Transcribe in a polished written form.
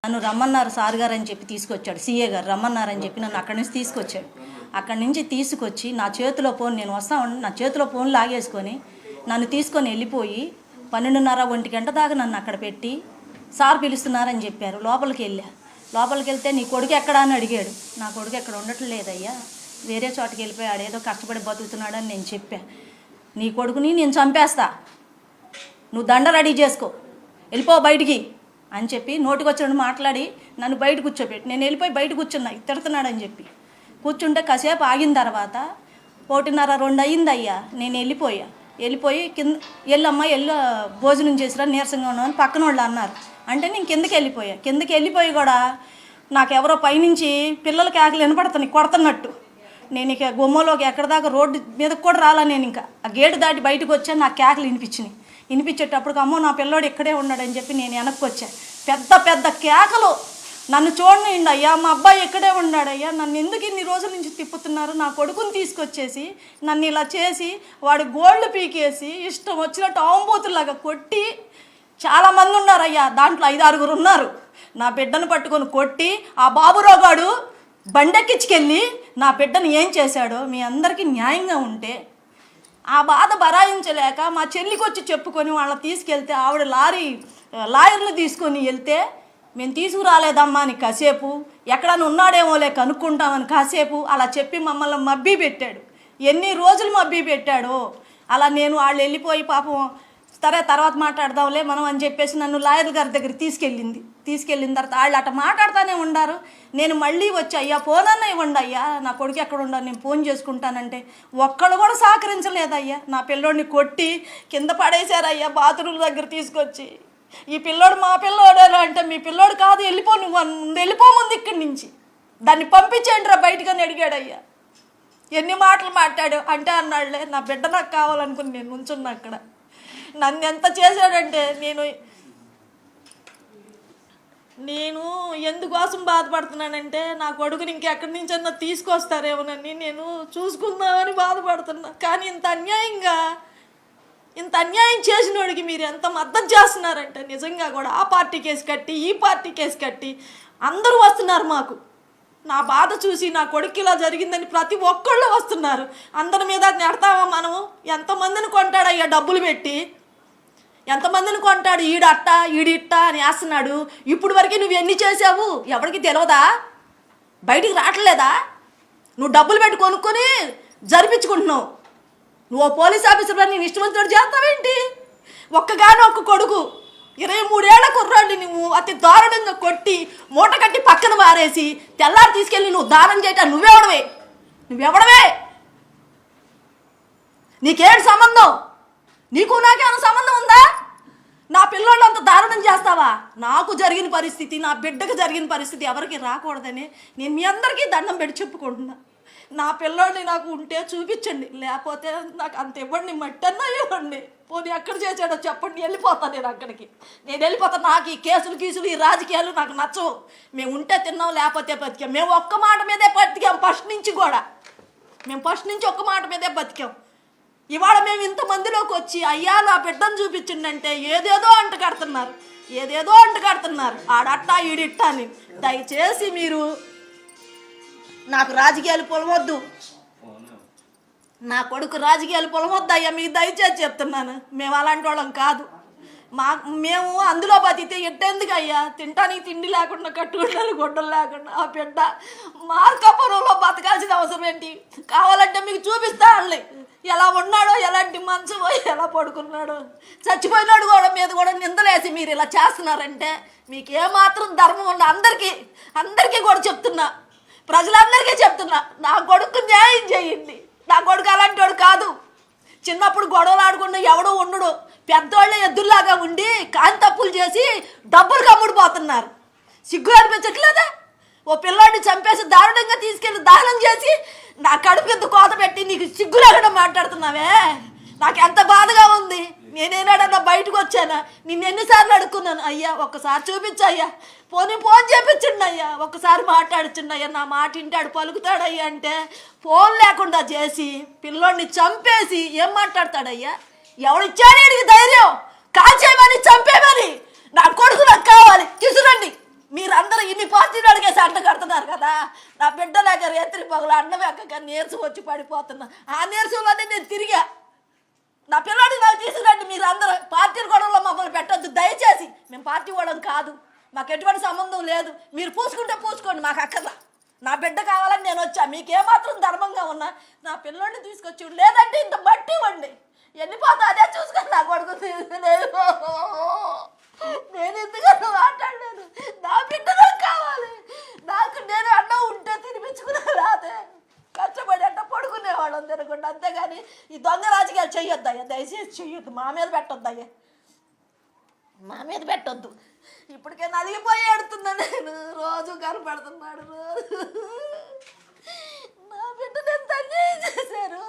నన్ను రమ్మన్నారు సార్ గారు అని చెప్పి తీసుకొచ్చాడు. సీఏ గారు రమ్మన్నారని చెప్పి నన్ను అక్కడి నుంచి తీసుకొచ్చాడు. అక్కడి నుంచి తీసుకొచ్చి నా చేతిలో ఫోన్, నేను వస్తాను, నా చేతిలో ఫోన్ లాగేసుకొని నన్ను తీసుకొని వెళ్ళిపోయి 12:30 1 గంట దాకా నన్ను అక్కడ పెట్టి సార్ పిలుస్తున్నారని చెప్పారు. లోపలికి వెళ్తే నీ కొడుకు ఎక్కడా అని అడిగాడు. నా కొడుకు ఎక్కడ ఉండట్లేదయ్యా, వేరే చోటకి వెళ్ళిపోయాడు, ఏదో కష్టపడి బతుకుతున్నాడని నేను చెప్పా. నీ కొడుకుని నేను చంపేస్తా, నువ్వు దండ రెడీ చేసుకో, వెళ్ళిపో బయటికి అని చెప్పి నోటికొచ్చినట్టు మాట్లాడి నన్ను బయట కూర్చోబెట్టి నేను వెళ్ళిపోయి బయట కూర్చున్నా. తిడుతున్నాడని చెప్పి కూర్చుంటే కాసేపు ఆగిన తర్వాత 1:30 2 అయ్యింది అయ్యా. నేను వెళ్ళిపోయి కింద వెళ్ళమ్మా భోజనం చేసిరా నీరసంగా ఉన్నామని పక్కన వాళ్ళు అన్నారు. అంటే నేను కిందకి వెళ్ళిపోయి కూడా నాకెవరో పైనుంచి పిల్లల కేకలు వినపడుతున్నాయి కొడుతున్నట్టు. నేను ఇక గుమ్మలోకి ఎక్కడి దాకా రోడ్డు మీదకి కూడా రాలా. నేను ఇంకా ఆ గేటు దాటి బయటకు వచ్చాను. నాకు కేకలు వినిపించేటప్పుడు అమ్మో నా పిల్లోడు ఇక్కడే ఉన్నాడని చెప్పి నేను వెనక్కి వచ్చాను. పెద్ద కేకలు. నన్ను చూడండి అయ్యా, మా అబ్బాయి ఇక్కడే ఉన్నాడయ్యా, నన్ను ఎందుకు ఇన్ని రోజుల నుంచి తిప్పుతున్నారు, నా కొడుకుని తీసుకొచ్చేసి నన్ను ఇలా చేసి వాడి గోల్డ్ పీకేసి ఇష్టం వచ్చినట్టు ఆంబోతులాగా కొట్టి, చాలామంది ఉన్నారయ్యా, దాంట్లో 5-6 ఉన్నారు. నా బిడ్డను పట్టుకొని కొట్టి ఆ బాబురాగాడు బండెక్కించుకెళ్ళి నా బిడ్డను ఏం చేశాడో మీ అందరికీ న్యాయంగా ఉంటే ఆ బాధ భరాయించలేక మా చెల్లికి వచ్చి చెప్పుకొని వాళ్ళని తీసుకెళ్తే ఆవిడ లాయర్ని తీసుకొని వెళ్తే మేము తీసుకురాలేదమ్మా అని కాసేపు, ఎక్కడన్నా ఉన్నాడేమోలే కనుక్కుంటామని కాసేపు అలా చెప్పి మమ్మల్ని మబ్బీ పెట్టాడు. ఎన్ని రోజులు మబ్బీ పెట్టాడో. అలా నేను వాళ్ళు వెళ్ళిపోయి పాపం సరే తర్వాత మాట్లాడదాంలే మనం అని చెప్పేసి నన్ను లాయర్ గారి దగ్గర తీసుకెళ్ళిన తర్వాత వాళ్ళు అట్ట మాట్లాడుతూనే ఉన్నారు. నేను మళ్ళీ వచ్చి అయ్యా ఫోన్ అన్న ఇవ్వండి అయ్యా, నా కొడుకు ఎక్కడ ఉండాలి, నేను ఫోన్ చేసుకుంటానంటే ఒక్కడు కూడా సహకరించలేదయ్యా. నా పిల్లోడిని కొట్టి కింద పడేశారయ్యా బాత్రూమ్ దగ్గర తీసుకొచ్చి. ఈ పిల్లోడు మా పిల్లోడేనా అంటే మీ పిల్లోడు కాదు, వెళ్ళిపో, నువ్వు వెళ్ళిపో ముందు ఇక్కడి నుంచి, దాన్ని పంపించేయండి రా బయటకని అడిగాడయ్యా. ఎన్ని మాటలు మాట్లాడు అంటే అన్నాడులే, నా బిడ్డ నాకు కావాలనుకుని నేను నుంచున్నా అక్కడ. నన్ను ఎంత చేశాడంటే నేను ఎందుకోసం బాధపడుతున్నానంటే నా కొడుకుని ఇంకెక్కడి నుంచన్నా తీసుకొస్తారేమోనని నేను చూసుకుందామని బాధపడుతున్నా. కానీ ఇంత అన్యాయం చేసినోడికి మీరు ఎంత మద్దతు చేస్తున్నారంటే నిజంగా కూడా ఆ పార్టీ కేసు కట్టి ఈ పార్టీ కేసు కట్టి అందరూ వస్తున్నారు మాకు. నా బాధ చూసి నా కొడుకు ఇలా జరిగిందని ప్రతి ఒక్కళ్ళు వస్తున్నారు. అందరి మీద నెడతామా మనము? ఎంతమందిని కొంటాడయ్యా డబ్బులు పెట్టి, ఎంతమందిని కొంటాడు, ఈడట్ట ఈడిట్ట అని వేస్తున్నాడు. ఇప్పుడు వరకు నువ్వు ఎన్ని చేసావు ఎవరికి తెలియదా? బయటికి రావట్లేదా? నువ్వు డబ్బులు పెట్టి కొనుక్కొని జరిపించుకుంటున్నావు. నువ్వు పోలీస్ ఆఫీసర్ నేను ఇష్టమంతుడు చేస్తావేంటి? ఒక్క కొడుకు 23 ఏళ్ల కుర్రాడిని నువ్వు అతి దారుణంగా కొట్టి మూట కట్టి పక్కన పారేసి తెల్లారి తీసుకెళ్ళి నువ్వు దానం చేయటం నువ్వెవడవే? నీకేంటి సంబంధం? నీకు నాకేమైనా సంబంధం ఉందా? నా పిల్లోళ్ళు అంత దారుణం చేస్తావా? నాకు జరిగిన పరిస్థితి, నా బిడ్డకు జరిగిన పరిస్థితి ఎవరికి రాకూడదని నేను మీ అందరికీ దండం పెట్టి చెప్పుకుంటున్నా. నా పిల్లోడిని నాకు ఉంటే చూపించండి, లేకపోతే నాకు అంత ఇవ్వండి, మట్టన్నా ఇవ్వండి. పోనీ ఎక్కడ చేసాడో చెప్పండి, వెళ్ళిపోతాను నేను అక్కడికి. నేను వెళ్ళిపోతాను. నాకు ఈ కేసులు ఈ రాజకీయాలు నాకు నచ్చవు. మేము ఉంటే తిన్నాం, లేకపోతే బతికాం. మేము ఒక్క మాట మీదే బతికాం ఫస్ట్ నుంచి కూడా. మేము ఫస్ట్ నుంచి ఒక్క మాట మీదే బతికాం. ఇవాళ మేము ఇంతమందిలోకి వచ్చి అయ్యా నా బిడ్డను చూపించిండంటే ఏదేదో అంట కడుతున్నారు. ఆడట్టా ఈడిట్టా అని. దయచేసి మీరు నాకు రాజకీయాలు పొలవద్దు, నా కొడుకు రాజకీయాలు పొలవద్దు అయ్యా, మీకు దయచేసి చెప్తున్నాను. మేము అలాంటి వాళ్ళం కాదు. మేము అందులో బతికితే ఎట్టెందుకు అయ్యా? తింటానికి తిండి లేకుండా, కట్టుకుంటానికి గుడ్డలు లేకుండా ఆ బిడ్డ మార్కాపురంలో బతకాల్సిన అవసరం ఏంటి? కావాలంటే మీకు చూపిస్తా వాళ్ళని ఎలా ఉన్నాడో, ఎలాంటి మంచమో, ఎలా పడుకున్నాడో. చచ్చిపోయినాడు కూడా మీద కూడా నిందలేసి మీరు ఇలా చేస్తున్నారంటే మీకు ఏమాత్రం ధర్మం ఉన్న అందరికీ కూడా చెప్తున్నా, ప్రజలందరికీ చెప్తున్నా, నా కొడుకు న్యాయం చేయండి. నా కొడుకు అలాంటి వాడు కాదు. చిన్నప్పుడు గొడవలు ఆడుకుండా ఎవడో ఉండడు. పెద్దోళ్ళే ఎద్దుల్లాగా ఉండి కాని తప్పులు చేసి డబ్బులు కమ్ముడిపోతున్నారు. సిగ్గు అనిపించట్లేదా? ఓ పిల్లాడిని చంపేసి దారుణంగా తీసుకెళ్ళి దహనం చేసి నా కడుపు ఎంత కోత పెట్టి నీకు సిగ్గు లేకుండా మాట్లాడుతున్నావే. నాకు ఎంత బాధగా ఉంది. నేనేనాడన్నా బయటకు వచ్చానా? నిన్ను ఎన్నిసార్లు అడుక్కున్నాను, అయ్యా ఒక్కసారి చూపించయ్యా, ఫోన్ చేపించండి అయ్యా, ఒక్కసారి మాట్లాడుచుండి అయ్యా, నా మాట ఇంటాడు పలుకుతాడయ్యా అంటే ఫోన్ లేకుండా చేసి పిల్లోడిని చంపేసి ఏం మాట్లాడతాడయ్యా? ఎవడిచ్చాడు వీడికి ధైర్యం? కాల్చేయమని చంపేమని? నా కొడుకు నాకు కావాలి, తీసుకురండి. మీరందరూ ఇన్ని పార్టీలు అడిగేసి అంట కడుతున్నారు కదా, నా బిడ్డ లేక రేత్రి పగలు అన్నం ఎక్కగా నీరసం వచ్చి పడిపోతున్నా. ఆ నీరసంలోనే నేను తిరిగా. నా పిల్లాడికి నాకు తీసుకురండి. మీరు అందరూ పార్టీల గొడవలో మమ్మల్ని పెట్టొద్దు దయచేసి. మేము పార్టీ వాళ్ళం కాదు, మాకు ఎటువంటి సంబంధం లేదు. మీరు పూసుకుంటే పూసుకోండి, మాకు అక్కర్లా. నా బిడ్డ కావాలని నేను వచ్చా. మీకేమాత్రం ధర్మంగా ఉన్నా నా పిల్లోడిని తీసుకొచ్చి, లేదంటే ఇంత బట్టి ఇవ్వండి. వెళ్ళిపోతా అదే చూసుకొని నా కొడుకు తీసుకునేది. నేను ఎందుకన్నా మాట్లాడలేదు. నా బిడ్డ నాకు కావాలి. నాకు నేను అన్నం ఉంటే తినిపించుకునే రాదే, కష్టపడి అట్ట పడుకునేవాళ్ళం తినకుండా. అంతేగాని ఈ దొంగ రాజకీయాలు చెయ్యొద్దయ్యా, దయచేసి చెయ్యొద్దు. మా మీద పెట్టొద్దయ్యా, మా మీద పెట్టొద్దు. ఇప్పటికే నలిగిపోయి ఆడుతున్నా నేను. రోజు కనపడుతున్నాడు. రోజు నా బిడ్డ నేను తల్లి చేశారు.